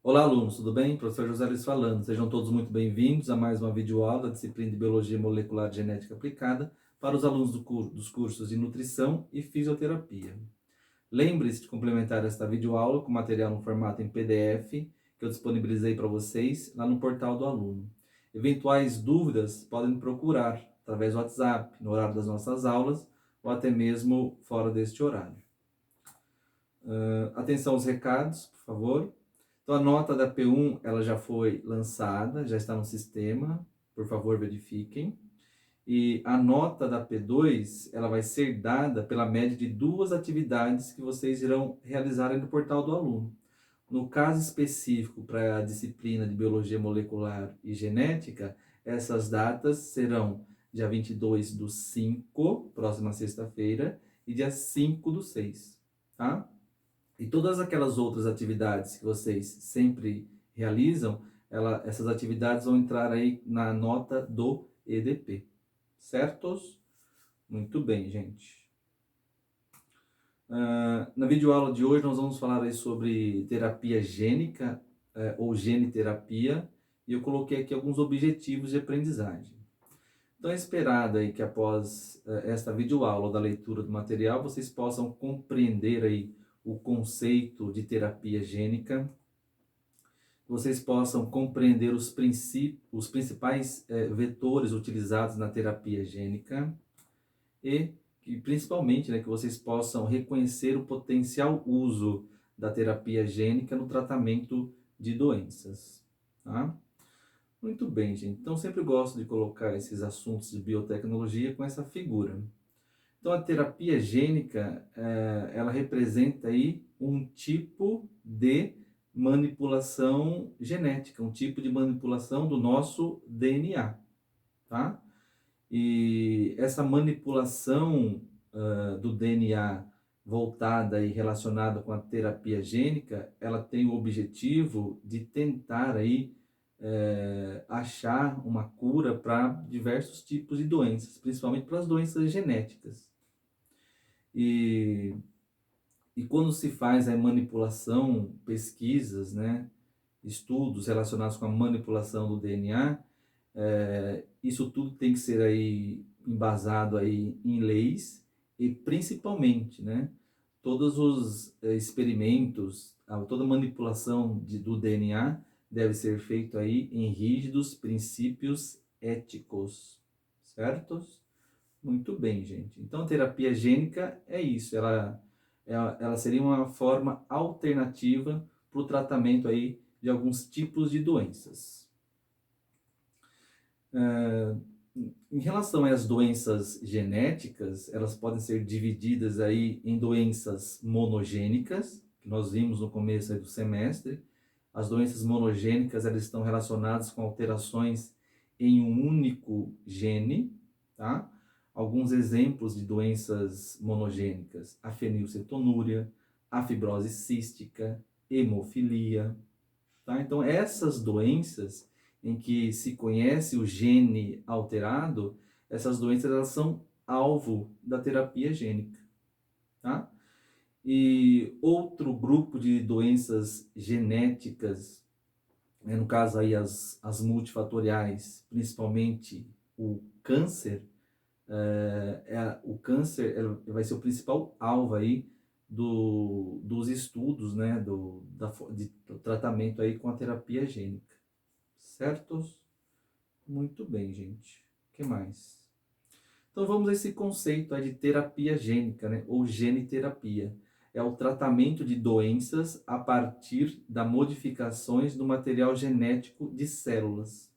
Olá, alunos, tudo bem? Professor José Luiz falando. Sejam todos muito bem-vindos a mais uma videoaula da disciplina de Biologia Molecular e Genética Aplicada para os alunos dos cursos de Nutrição e Fisioterapia. Lembre-se de complementar esta videoaula com material no formato em PDF que eu disponibilizei para vocês lá no portal do aluno. Eventuais dúvidas podem me procurar através do WhatsApp, no horário das nossas aulas ou até mesmo fora deste horário. Atenção aos recados, por favor. Então, a nota da P1, ela já foi lançada, já está no sistema, por favor, verifiquem. E a nota da P2, ela vai ser dada pela média de 2 atividades que vocês irão realizar no portal do aluno. No caso específico, para a disciplina de Biologia Molecular e Genética, essas datas serão dia 22/5, próxima sexta-feira, e dia 5/6, tá? E todas aquelas outras atividades que vocês sempre realizam, essas atividades vão entrar aí na nota do EDP. Certos? Muito bem, gente. Na videoaula de hoje nós vamos falar aí sobre terapia gênica ou geniterapia, e eu coloquei aqui alguns objetivos de aprendizagem. Então é esperado aí que após esta videoaula ou da leitura do material, vocês possam compreender aí o conceito de terapia gênica, vocês possam compreender os principais vetores utilizados na terapia gênica e que principalmente, né, que vocês possam reconhecer o potencial uso da terapia gênica no tratamento de doenças, tá? Muito bem, gente. Então, sempre gosto de colocar esses assuntos de biotecnologia com essa figura. Então, a terapia gênica, ela representa aí um tipo de manipulação genética, um tipo de manipulação do nosso DNA, tá? E essa manipulação do DNA voltada e relacionada com a terapia gênica, ela tem o objetivo de tentar aí achar uma cura para diversos tipos de doenças, principalmente para as doenças genéticas. E, e quando se faz a manipulação, pesquisas, né, estudos relacionados com a manipulação do DNA, isso tudo tem que ser aí embasado aí em leis e principalmente, né, todos os experimentos, toda manipulação do DNA deve ser feito aí em rígidos princípios éticos, certos? Muito bem, gente. Então, a terapia gênica é isso. Ela seria uma forma alternativa para o tratamento aí de alguns tipos de doenças. Em relação às doenças genéticas, elas podem ser divididas aí em doenças monogênicas, que nós vimos no começo aí do semestre. As doenças monogênicas, elas estão relacionadas com alterações em um único gene, tá? Alguns exemplos de doenças monogênicas: a fenilcetonúria, a fibrose cística, hemofilia, tá? Então, essas doenças em que se conhece o gene alterado, essas doenças elas são alvo da terapia gênica, tá? E outro grupo de doenças genéticas, né, no caso aí as multifatoriais, principalmente o câncer, o câncer vai ser o principal alvo aí dos estudos, né, do tratamento aí com a terapia gênica. Certos? Muito bem, gente. O que mais? Então vamos a esse conceito aí de terapia gênica, né, ou geniterapia. É o tratamento de doenças a partir das modificações do material genético de células,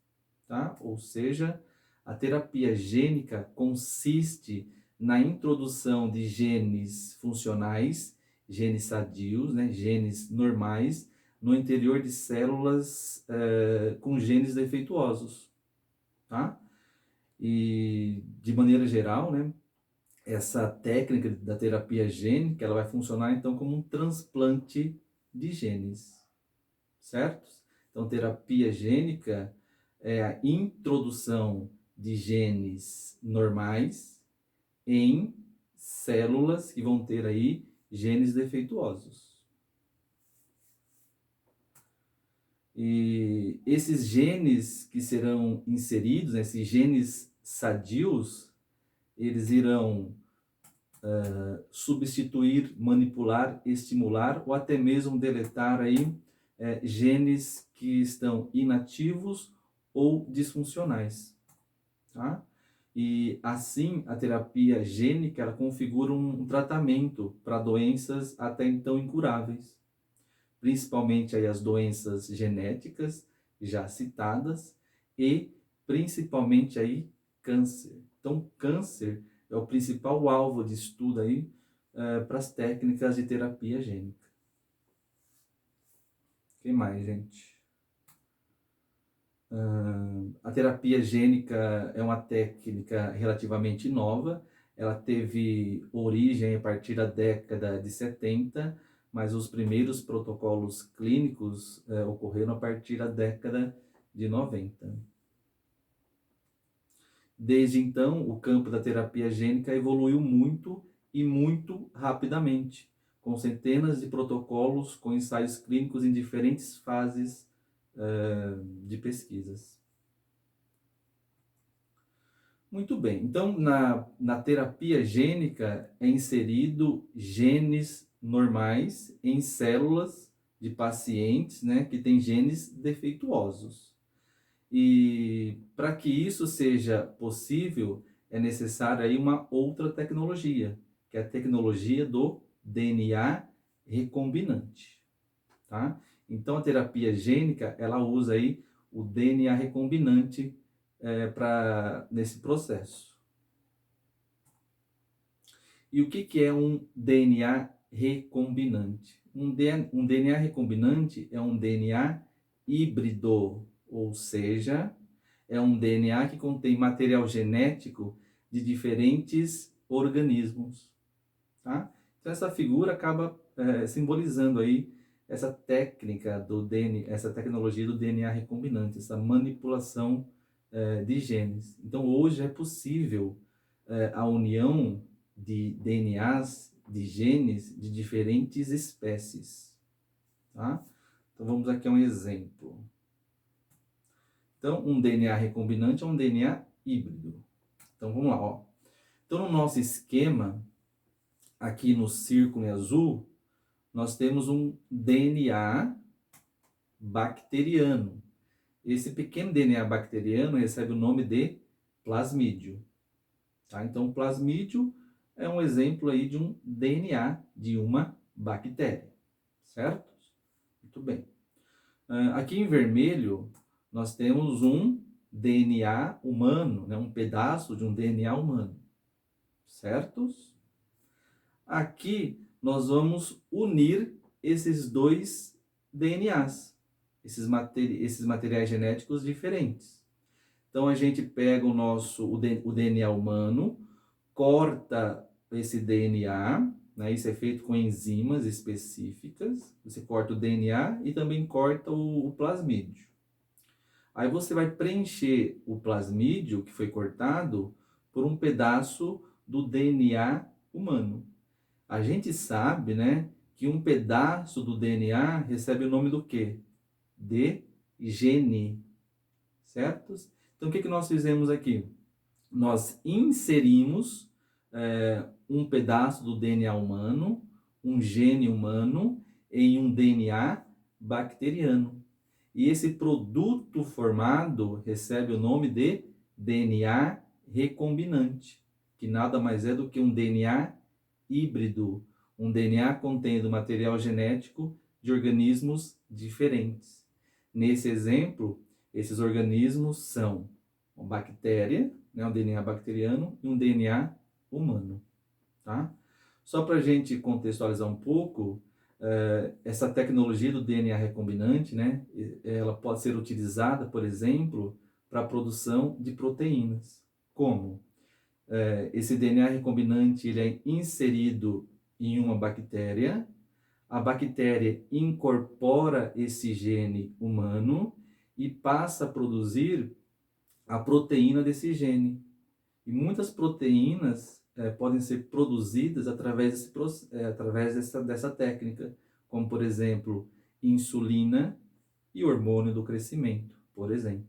tá? Ou seja, a terapia gênica consiste na introdução de genes funcionais, genes sadios, né, genes normais, no interior de células com genes defeituosos, tá? E, de maneira geral, né, essa técnica da terapia gênica, ela vai funcionar então como um transplante de genes, certo? Então, terapia gênica é a introdução de genes normais em células que vão ter aí genes defeituosos. E esses genes que serão inseridos, né, esses genes sadios, eles irão substituir, manipular, estimular ou até mesmo deletar aí genes que estão inativos ou disfuncionais, tá? E assim a terapia gênica ela configura um tratamento para doenças até então incuráveis, principalmente aí as doenças genéticas já citadas e principalmente aí câncer. Então, câncer é o principal alvo de estudo aí para as técnicas de terapia gênica. O que mais, gente? A terapia gênica é uma técnica relativamente nova. Ela teve origem a partir da década de 70, mas os primeiros protocolos clínicos ocorreram a partir da década de 90. Desde então, o campo da terapia gênica evoluiu muito e muito rapidamente, com centenas de protocolos com ensaios clínicos em diferentes fases de pesquisas. Muito bem, então na terapia gênica é inserido genes normais em células de pacientes, né, que têm genes defeituosos. E para que isso seja possível, é necessária aí uma outra tecnologia, que é a tecnologia do DNA recombinante, tá? Então a terapia gênica, ela usa aí o DNA recombinante nesse processo. E o que é um DNA recombinante? Um DNA recombinante é um DNA híbrido, ou seja, é um DNA que contém material genético de diferentes organismos, tá? Então essa figura acaba simbolizando aí essa técnica do DNA, essa tecnologia do DNA recombinante, essa manipulação de genes. Então hoje é possível a união de DNAs, de genes de diferentes espécies, tá? Então vamos aqui a um exemplo. Então, um DNA recombinante é um DNA híbrido. Então, vamos lá, ó. Então, no nosso esquema, aqui no círculo em azul, nós temos um DNA bacteriano. Esse pequeno DNA bacteriano recebe o nome de plasmídio. Tá? Então, o plasmídio é um exemplo aí de um DNA de uma bactéria, certo? Muito bem. Aqui em vermelho, nós temos um DNA humano, né? Um pedaço de um DNA humano, certos? Aqui nós vamos unir esses dois DNAs, esses materiais genéticos diferentes. Então a gente pega o DNA humano, corta esse DNA, né? Isso é feito com enzimas específicas. Você corta o DNA e também corta o plasmídio. Aí você vai preencher o plasmídio que foi cortado por um pedaço do DNA humano. A gente sabe, né, que um pedaço do DNA recebe o nome do quê? De gene, certo? Então o que nós fizemos aqui? Nós inserimos um pedaço do DNA humano, um gene humano, em um DNA bacteriano. E esse produto formado recebe o nome de DNA recombinante, que nada mais é do que um DNA híbrido, um DNA contendo material genético de organismos diferentes. Nesse exemplo, esses organismos são uma bactéria, né, um DNA bacteriano, e um DNA humano. Tá? Só para a gente contextualizar um pouco, essa tecnologia do DNA recombinante, né, ela pode ser utilizada, por exemplo, para a produção de proteínas. Como? Esse DNA recombinante ele é inserido em uma bactéria, a bactéria incorpora esse gene humano e passa a produzir a proteína desse gene. E muitas proteínas podem ser produzidas através dessa técnica, como por exemplo, insulina, e hormônio do crescimento, por exemplo,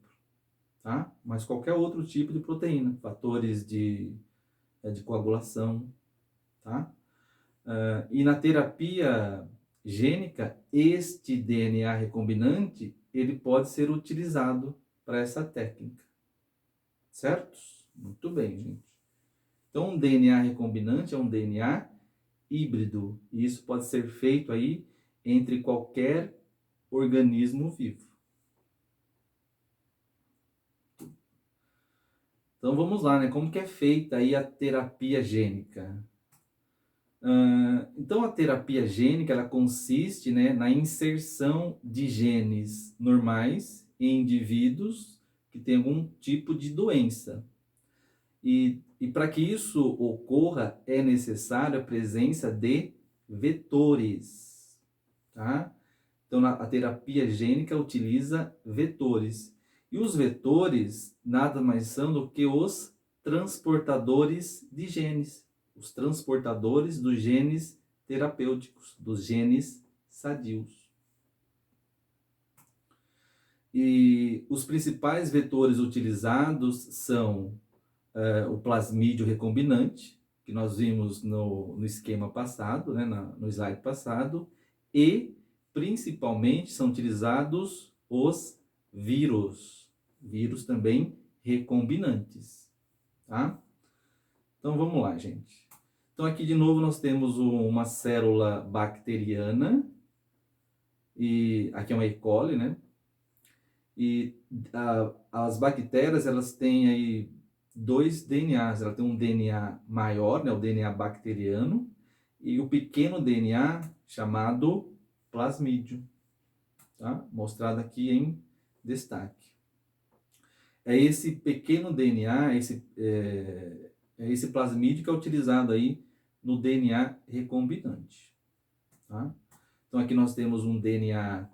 tá? Mas qualquer outro tipo de proteína, fatores de coagulação, tá? E na terapia gênica, este DNA recombinante, ele pode ser utilizado para essa técnica, certo? Muito bem, gente. Então, um DNA recombinante é um DNA híbrido, e isso pode ser feito aí entre qualquer organismo vivo. Então vamos lá, né? Como que é feita aí a terapia gênica? Então a terapia gênica ela consiste, né, na inserção de genes normais em indivíduos que têm algum tipo de doença. E para que isso ocorra é necessária a presença de vetores, tá? Então, a terapia gênica utiliza vetores. E os vetores nada mais são do que os transportadores de genes. Os transportadores dos genes terapêuticos, dos genes sadios. E os principais vetores utilizados são o plasmídio recombinante, que nós vimos no esquema passado, né, no slide passado, e principalmente são utilizados os vírus também recombinantes, tá? Então vamos lá, gente. Então aqui de novo nós temos uma célula bacteriana, e aqui é uma E. coli, né? E as bactérias, elas têm aí dois DNAs. Ela tem um DNA maior, né, o DNA bacteriano, e o pequeno DNA chamado plasmídio, tá? Mostrado aqui em destaque. É esse pequeno DNA, é esse plasmídio que é utilizado aí no DNA recombinante, tá? Então aqui nós temos um DNA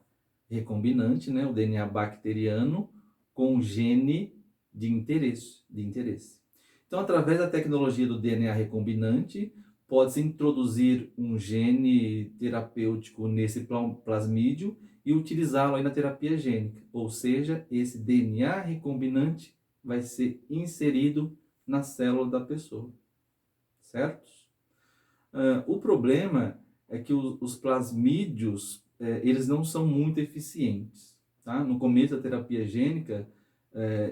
recombinante, né, o DNA bacteriano, com gene de interesse. Então, através da tecnologia do DNA recombinante, pode-se introduzir um gene terapêutico nesse plasmídio e utilizá-lo aí na terapia gênica. Ou seja, esse DNA recombinante vai ser inserido na célula da pessoa, certo? O problema é que os plasmídios, eles não são muito eficientes, tá? No começo da terapia gênica,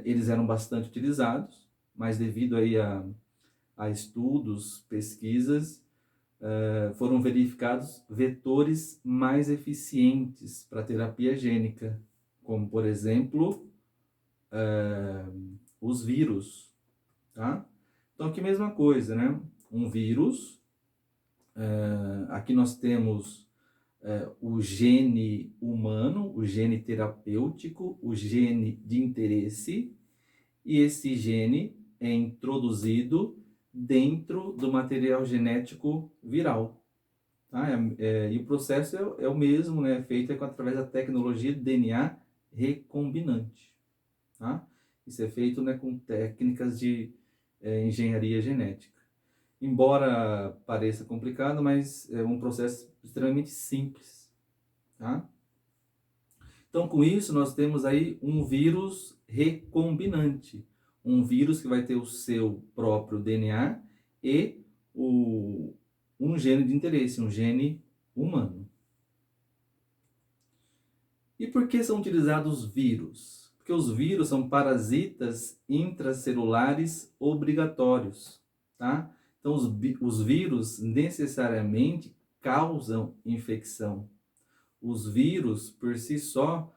eles eram bastante utilizados, mas devido aí a estudos, pesquisas, foram verificados vetores mais eficientes para a terapia gênica, como, por exemplo, os vírus, tá? Então, aqui mesma coisa, né? Um vírus, aqui nós temos o gene humano, o gene terapêutico, o gene de interesse, e esse gene é introduzido dentro do material genético viral. Tá? E o processo é o mesmo, né? Feito através da tecnologia de DNA recombinante. Tá? Isso é feito, né, com técnicas de engenharia genética. Embora pareça complicado, mas é um processo extremamente simples, tá? Então, com isso, nós temos aí um vírus recombinante, um vírus que vai ter o seu próprio DNA e um gene de interesse, um gene humano. E por que são utilizados vírus? Porque os vírus são parasitas intracelulares obrigatórios, tá? Então, os vírus necessariamente causam infecção. Os vírus, por si só,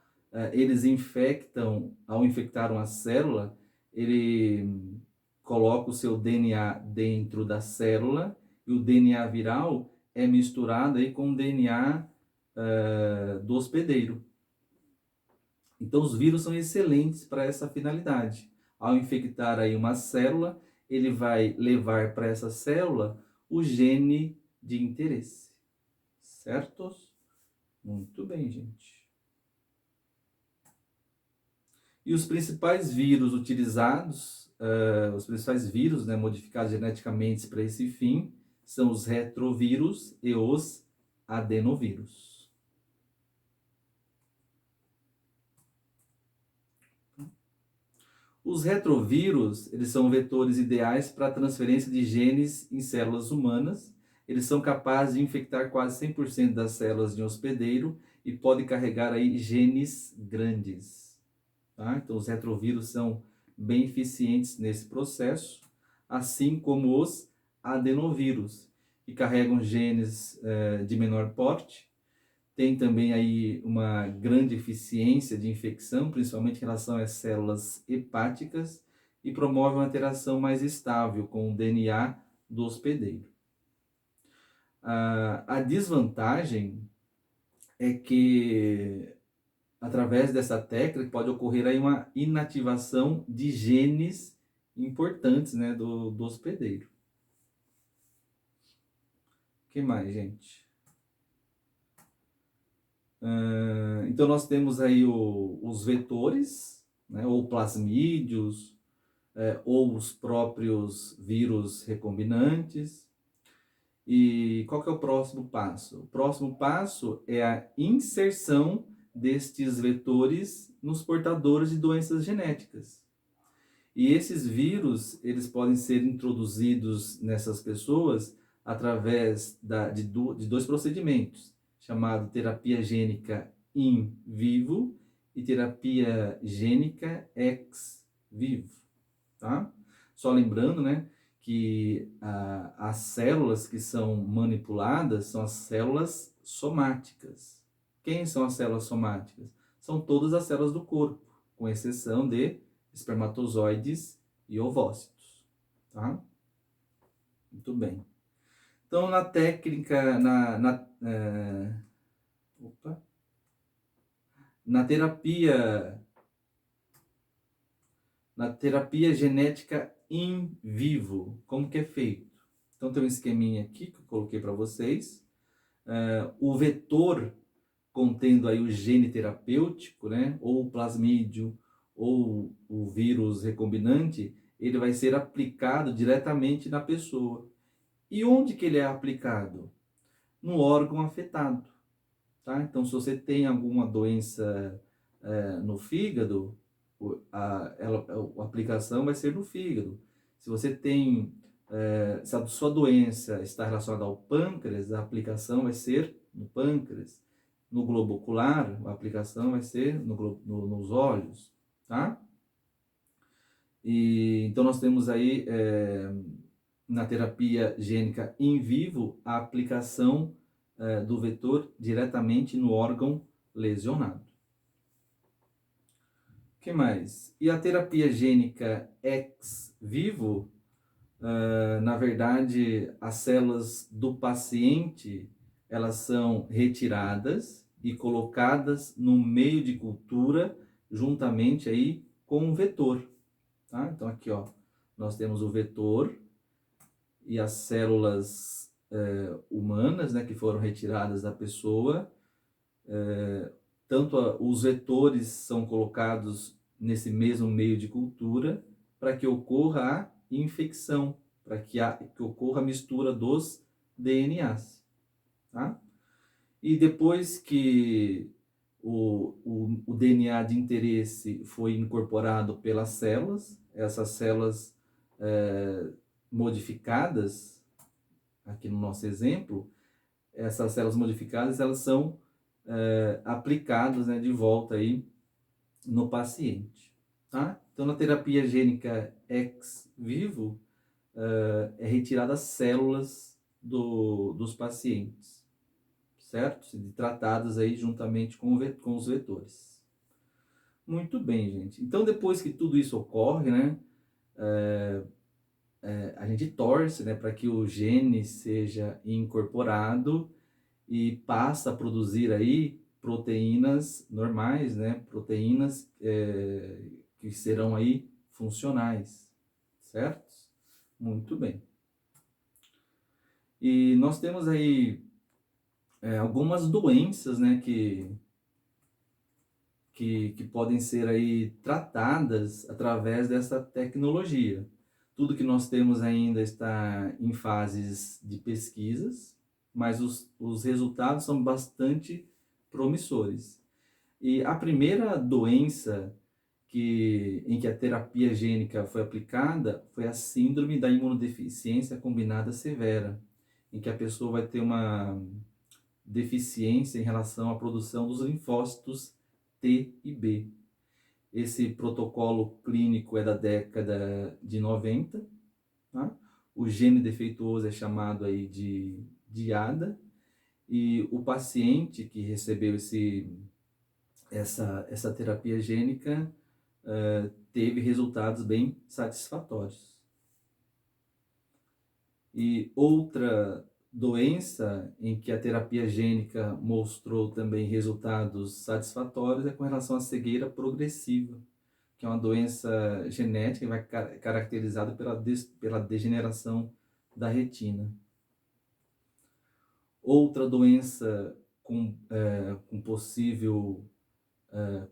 eles infectam, ao infectar uma célula, ele coloca o seu DNA dentro da célula e o DNA viral é misturado aí com o DNA do hospedeiro. Então, os vírus são excelentes para essa finalidade. Ao infectar aí uma célula, ele vai levar para essa célula o gene de interesse. Certo? Muito bem, gente. E os principais vírus utilizados, os principais vírus, né, modificados geneticamente para esse fim, são os retrovírus e os adenovírus. Os retrovírus, eles são vetores ideais para a transferência de genes em células humanas. Eles são capazes de infectar quase 100% das células de um hospedeiro e podem carregar aí genes grandes. Tá? Então, os retrovírus são bem eficientes nesse processo, assim como os adenovírus, que carregam genes de menor porte. Tem também aí uma grande eficiência de infecção, principalmente em relação às células hepáticas, e promove uma interação mais estável com o DNA do hospedeiro. A desvantagem é que, através dessa técnica, pode ocorrer aí uma inativação de genes importantes, né, do hospedeiro. O que mais, gente? Então, nós temos aí os vetores, né, ou plasmídios, ou os próprios vírus recombinantes. E qual que é o próximo passo? O próximo passo é a inserção destes vetores nos portadores de doenças genéticas. E esses vírus, eles podem ser introduzidos nessas pessoas através de dois procedimentos, chamado terapia gênica in vivo e terapia gênica ex vivo, tá? Só lembrando, né, que as células que são manipuladas são as células somáticas. Quem são as células somáticas? São todas as células do corpo, com exceção de espermatozoides e ovócitos, tá? Muito bem. Então, na técnica, na terapia genética in vivo, como que é feito? Então, tem um esqueminha aqui que eu coloquei para vocês. O vetor contendo aí o gene terapêutico, né, ou o plasmídio, ou o vírus recombinante, ele vai ser aplicado diretamente na pessoa. E onde que ele é aplicado? No órgão afetado, tá? Então, se você tem alguma doença no fígado, a aplicação vai ser no fígado. Se você tem, se a sua doença está relacionada ao pâncreas, a aplicação vai ser no pâncreas. No globo ocular, a aplicação vai ser nos olhos, tá? E, então, nós temos aí, na terapia gênica in vivo, a aplicação do vetor diretamente no órgão lesionado. O que mais? E a terapia gênica ex vivo, na verdade, as células do paciente, elas são retiradas e colocadas no meio de cultura, juntamente aí com o vetor, tá? Então, aqui, ó, nós temos o vetor e as células humanas, né, que foram retiradas da pessoa. Tanto os vetores são colocados nesse mesmo meio de cultura para que ocorra a infecção, para que ocorra a mistura dos DNAs, tá? E depois que o DNA de interesse foi incorporado pelas células, essas células modificadas, aqui no nosso exemplo, essas células modificadas, elas são aplicadas, né, de volta aí no paciente, tá? Então, na terapia gênica ex vivo, é retirada as células dos pacientes, certo? E tratadas aí juntamente com os vetores. Muito bem, gente. Então, depois que tudo isso ocorre, né, a gente torce, né, para que o gene seja incorporado e passa a produzir aí proteínas normais, né, proteínas que serão aí funcionais, certo? Muito bem. E nós temos aí algumas doenças, né, que podem ser aí tratadas através dessa tecnologia. Tudo que nós temos ainda está em fases de pesquisas, mas os resultados são bastante promissores. E a primeira doença em que a terapia gênica foi aplicada foi a síndrome da imunodeficiência combinada severa, em que a pessoa vai ter uma deficiência em relação à produção dos linfócitos T e B. Esse protocolo clínico é da década de 90, tá? O gene defeituoso é chamado aí de ADA, e o paciente que recebeu essa terapia gênica teve resultados bem satisfatórios. E outra doença em que a terapia gênica mostrou também resultados satisfatórios é com relação à cegueira progressiva, que é uma doença genética que vai caracterizada pela degeneração da retina. Outra doença com possível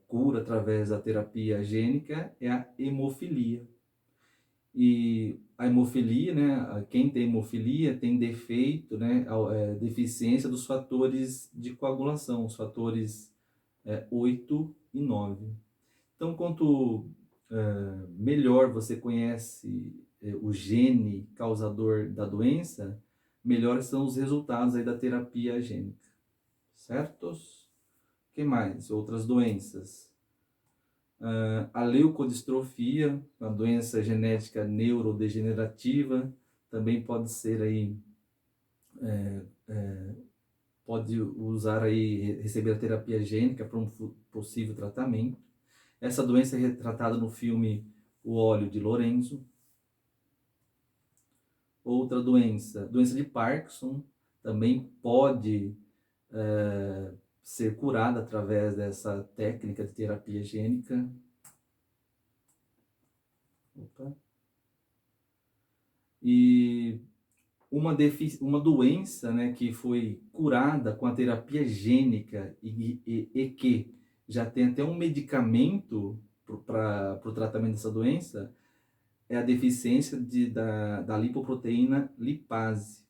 cura através da terapia gênica é a hemofilia. E a hemofilia, né, quem tem hemofilia tem defeito, né, deficiência dos fatores de coagulação, os fatores 8 e 9. Então, quanto melhor você conhece o gene causador da doença, melhores são os resultados aí da terapia gênica. Certos? O que mais? Outras doenças. A leucodistrofia, uma doença genética neurodegenerativa, também pode ser aí, pode usar aí, receber a terapia gênica para um possível tratamento. Essa doença é retratada no filme O Óleo de Lorenzo. Outra doença de Parkinson, também pode ser curada através dessa técnica de terapia gênica. Opa. E uma doença, né, que foi curada com a terapia gênica e que já tem até um medicamento para o tratamento dessa doença, é a deficiência da lipoproteína lipase.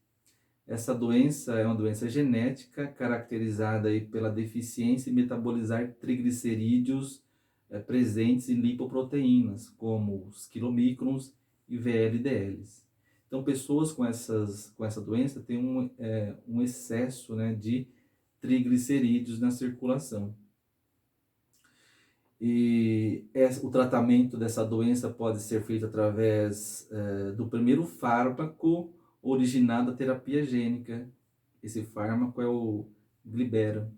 Essa doença é uma doença genética caracterizada aí pela deficiência em metabolizar triglicerídeos presentes em lipoproteínas, como os quilomicrons e VLDLs. Então, pessoas com essa doença têm um excesso, né, de triglicerídeos na circulação. E o tratamento dessa doença pode ser feito através do primeiro fármaco originado da terapia gênica. Esse fármaco é o Glibera,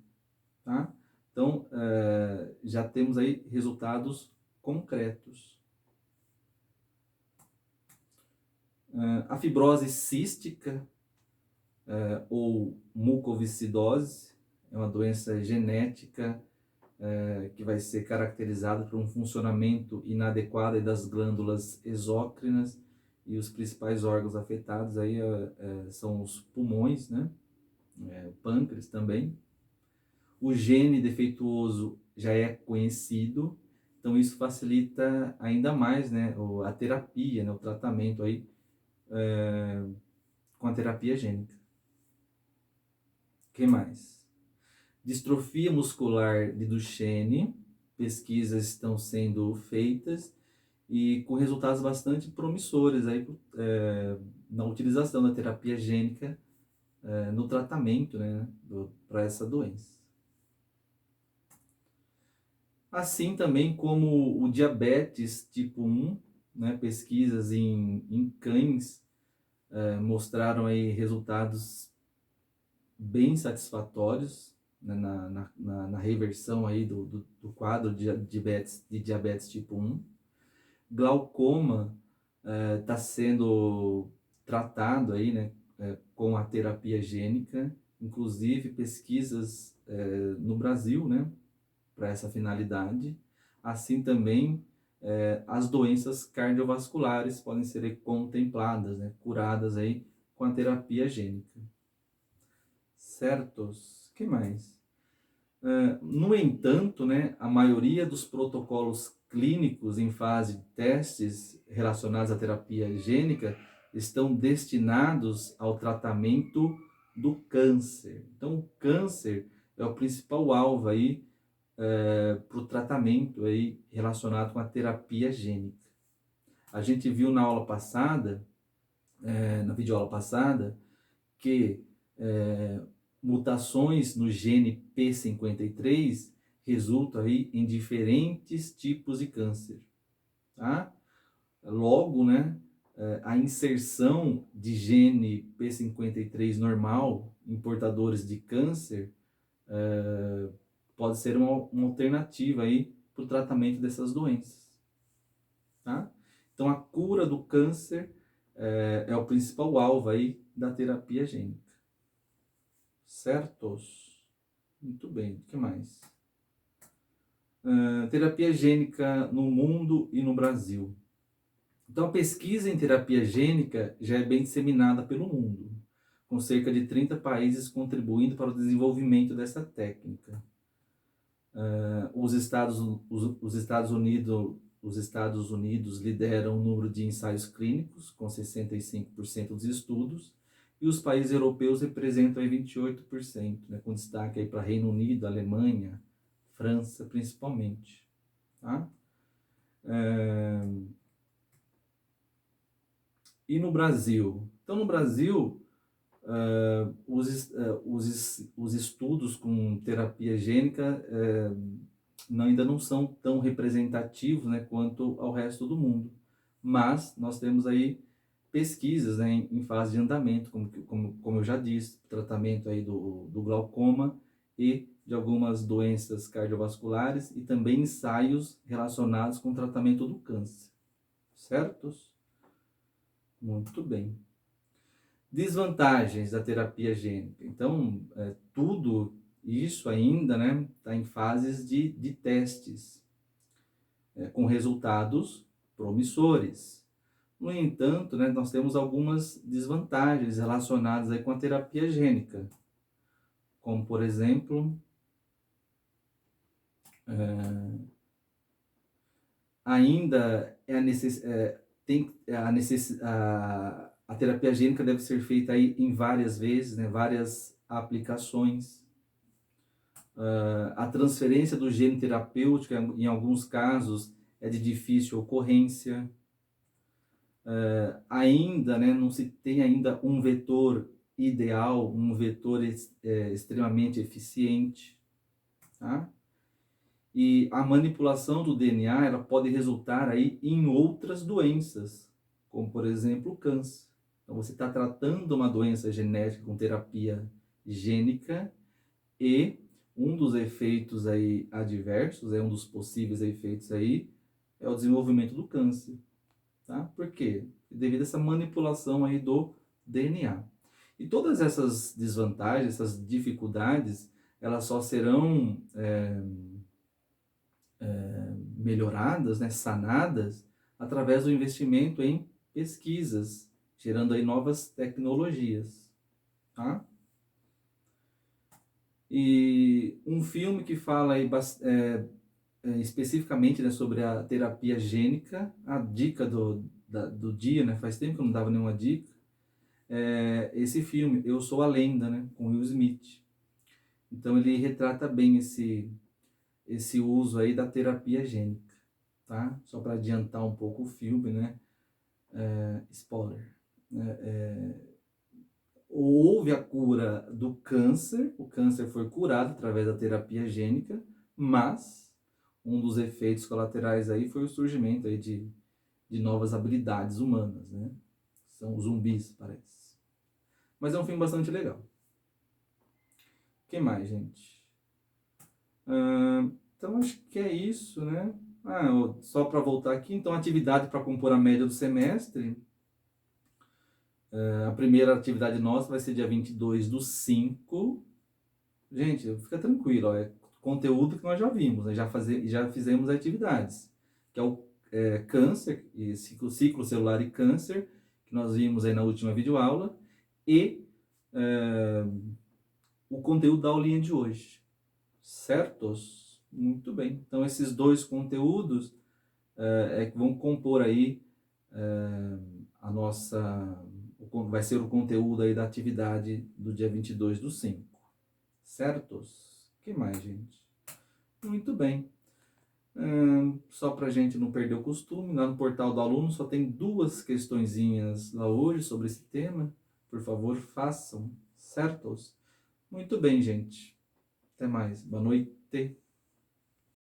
tá? Então, já temos aí resultados concretos. A fibrose cística ou mucoviscidose é uma doença genética que vai ser caracterizada por um funcionamento inadequado das glândulas exócrinas, e os principais órgãos afetados aí são os pulmões, né? O pâncreas também. O gene defeituoso já é conhecido, então isso facilita ainda mais, né, a terapia, né, o tratamento aí com a terapia gênica. O que mais? Distrofia muscular de Duchenne, pesquisas estão sendo feitas e com resultados bastante promissores aí, na utilização da terapia gênica no tratamento, né, para essa doença. Assim também como o diabetes tipo 1, né, pesquisas em cães mostraram aí resultados bem satisfatórios, né, na reversão aí do quadro de diabetes tipo 1. Glaucoma está sendo tratado aí, né, com a terapia gênica, inclusive pesquisas no Brasil, né, para essa finalidade. Assim também as doenças cardiovasculares podem ser contempladas, né, curadas aí com a terapia gênica. Certos? Que mais? No entanto, né, a maioria dos protocolos clínicos em fase de testes relacionados à terapia gênica estão destinados ao tratamento do câncer. Então, o câncer é o principal alvo aí para o tratamento aí relacionado com a terapia gênica. A gente viu na aula passada, na videoaula passada, que mutações no gene P53 resultam aí em diferentes tipos de câncer, tá? Logo, né, a inserção de gene P53 normal em portadores de câncer pode ser uma alternativa aí para o tratamento dessas doenças, tá? Então, a cura do câncer é o principal alvo aí da terapia gênica. Certos? Muito bem. O que mais? Terapia gênica no mundo e no Brasil. Então, a pesquisa em terapia gênica já é bem disseminada pelo mundo, com cerca de 30 países contribuindo para o desenvolvimento dessa técnica. Os Estados Unidos lideram o número de ensaios clínicos, com 65% dos estudos, e os países europeus representam aí 28%, né, com destaque aí para Reino Unido, Alemanha, França, principalmente. Tá? E no Brasil? Então, no Brasil, os estudos com terapia gênica ainda não são tão representativos, né, quanto ao resto do mundo. Mas nós temos aí pesquisas, né, em fase de andamento, como eu já disse, tratamento aí do glaucoma e de algumas doenças cardiovasculares e também ensaios relacionados com o tratamento do câncer. Certos? Muito bem. Desvantagens da terapia gênica. Então, tudo isso ainda, né, está em fases de testes, com resultados promissores. No entanto, né, nós temos algumas desvantagens relacionadas aí com a terapia gênica, como, por exemplo, ainda a terapia gênica deve ser feita aí em várias vezes, né, várias aplicações. A transferência do gene terapêutico, em alguns casos, é de difícil ocorrência. Ainda, né, não se tem ainda um vetor ideal, um vetor extremamente eficiente, tá? E a manipulação do DNA, ela pode resultar aí em outras doenças, como por exemplo o câncer. Então você está tratando uma doença genética com terapia gênica e um dos efeitos aí adversos, um dos possíveis efeitos aí, é o desenvolvimento do câncer, tá? Por quê? Devido a essa manipulação aí do DNA. E todas essas desvantagens, essas dificuldades, elas só serão melhoradas, né, sanadas, através do investimento em pesquisas, gerando aí novas tecnologias, tá? E um filme que fala aí, especificamente, né, sobre a terapia gênica, a dica do dia, né, faz tempo que eu não dava nenhuma dica, esse filme, Eu Sou a Lenda, né, com Will Smith. Então ele retrata bem esse uso aí da terapia gênica, tá? Só para adiantar um pouco o filme, né? Spoiler. Houve a cura do câncer, o câncer foi curado através da terapia gênica, mas um dos efeitos colaterais aí foi o surgimento aí de novas habilidades humanas, né? São zumbis, parece. Mas é um filme bastante legal. O que mais, gente? Então, acho que é isso, né? Só para voltar aqui, então, atividade para compor a média do semestre. A primeira atividade nossa vai ser dia 22/5. Gente, fica tranquilo, ó, é conteúdo que nós já vimos, né? Já fizemos atividades, que é o câncer, e ciclo celular e câncer, que nós vimos aí na última videoaula, e o conteúdo da aulinha de hoje. Certos? Muito bem. Então, esses dois conteúdos que vão compor aí a nossa... Vai ser o conteúdo aí da atividade do dia 22/5. Certos? O que mais, gente? Muito bem. Só para a gente não perder o costume, lá no portal do aluno só tem 2 questõezinhas lá hoje sobre esse tema. Por favor, façam, certos? Muito bem, gente. Até mais. Boa noite.